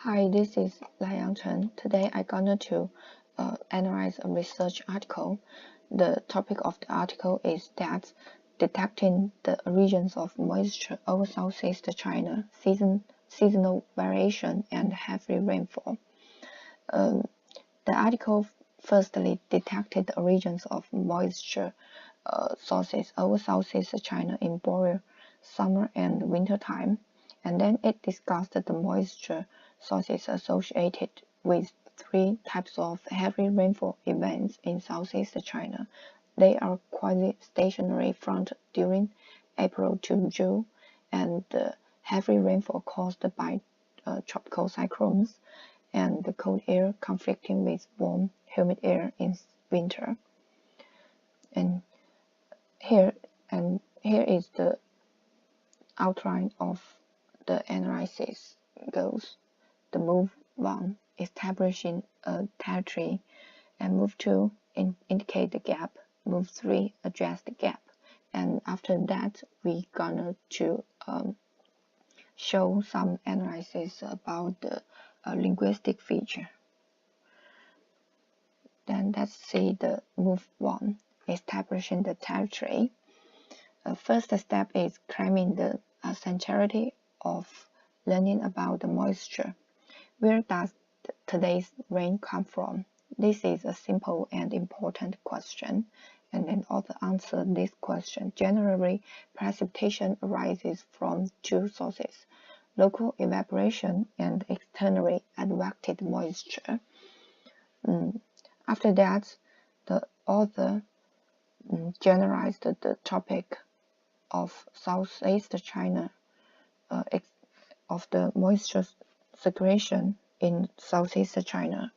Hi, this is LAI Yangchen. Today I'm going to analyze a research article. The topic of the article is that detecting the regions of moisture over Southeast China, seasonal variation, and heavy rainfall. The article firstly detected the regions of moisture sources over Southeast China in boreal summer and winter time, and then it discussed the moisture sources associated with three types of heavy rainfall events in Southeast China. They are quasi-stationary front during April to June, and heavy rainfall caused by tropical cyclones, and the cold air conflicting with warm, humid air in winter. And here is the outline of the analysis goes. The move 1, establishing a territory, and move 2, indicate the gap, move 3, address the gap, and after that we gonna to show some analysis about the linguistic feature. Then let's see the move 1, establishing the territory. First step is claiming the centrality of learning about the moisture. Where does today's rain come from? This is a simple and important question, and in order to answer this question, generally precipitation arises from two sources: local evaporation and externally advected moisture. After that, the author generalized the topic of Southeast China, of the moisture circulation in Southeast China.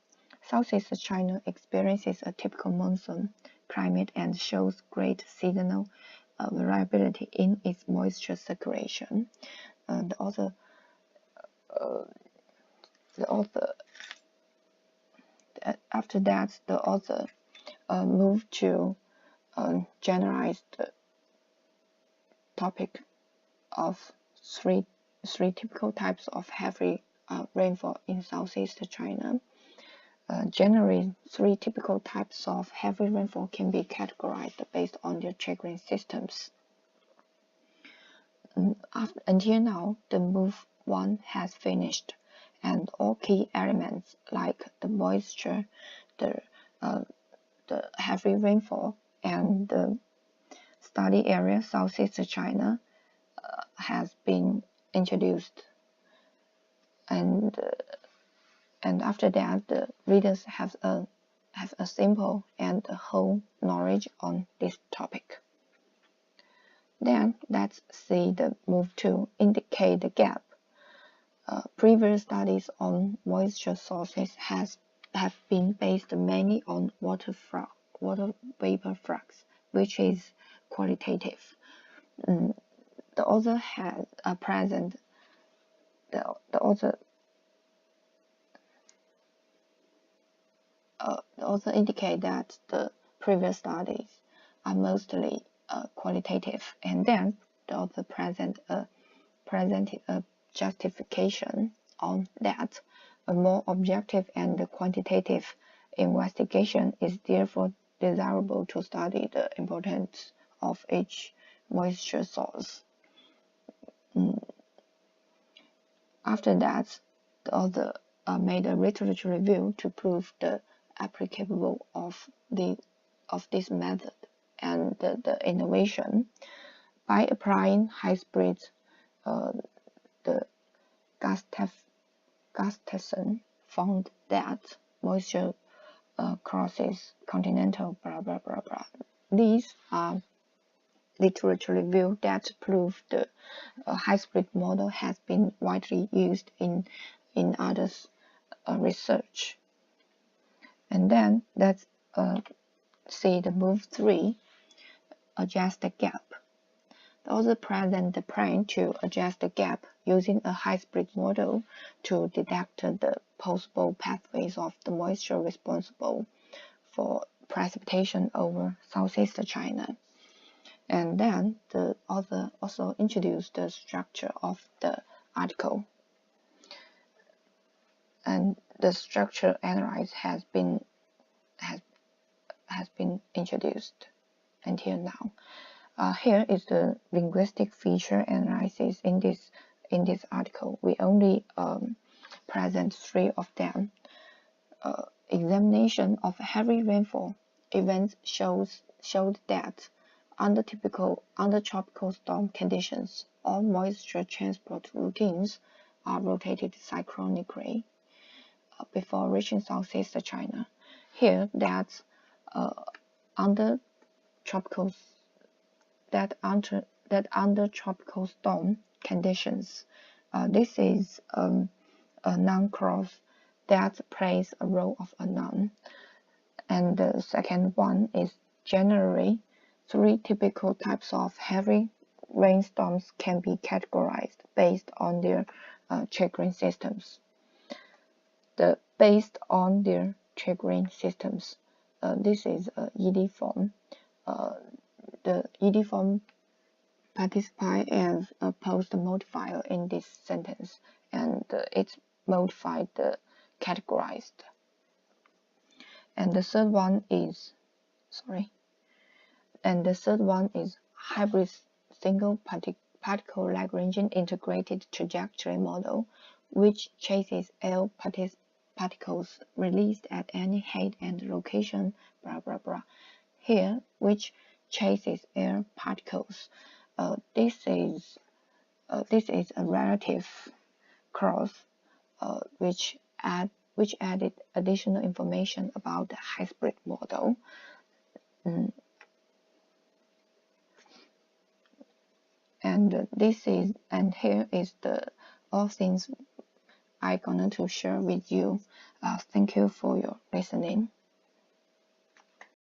Southeast China experiences a typical monsoon climate and shows great seasonal variability in its moisture circulation. After that, the author moved to generalize the topic of three typical types of heavy rainfall in Southeast China. Generally, three typical types of heavy rainfall can be categorized based on their triggering systems. Until now, the move 1 has finished, and all key elements like the moisture, the heavy rainfall, and the study area Southeast China has been introduced, and after that, the readers have a simple and a whole knowledge on this topic. Then let's see the move 2, indicate the gap. Previous studies on moisture sources have been based mainly on water vapor flux, which is qualitative. The author has present. The author indicate that the previous studies are mostly qualitative, and then the author presented a justification on that. A more objective and quantitative investigation is therefore desirable to study the importance of each moisture source. After that, the author made a literature review to prove the applicability of this method and the innovation. By applying high-speed, the Gustafson found that moisture crosses continental blah blah blah blah. These are literature review that prove the high-speed model has been widely used in others research. And then let's see the move 3, adjust the gap. The author present the plan to adjust the gap using a high-speed model to detect the possible pathways of the moisture responsible for precipitation over Southeast China. And then the author also introduced the structure of the article. and the structure analysis has been introduced until now. Here is the linguistic feature analysis in this article. We only present 3 of them. Examination of heavy rainfall events showed that under tropical storm conditions, all moisture transport routines are rotated cyclonically before reaching southeast China. Here, that under tropical storm conditions, this is a noun clause that plays a role of a noun. And the second one is generally 3 typical types of heavy rainstorms can be categorized based on their triggering systems. Based on their triggering systems, this is ED form. The ED form participies as a post modifier in this sentence, and it's modified the categorized. And the third one is hybrid single particle Lagrangian integrated trajectory model, which chases air particles released at any height and location, blah blah blah. Here, which chases air particles. This is a relative clause which added additional information about the hybrid model. And here is all things I'm going to share with you. Thank you for your listening.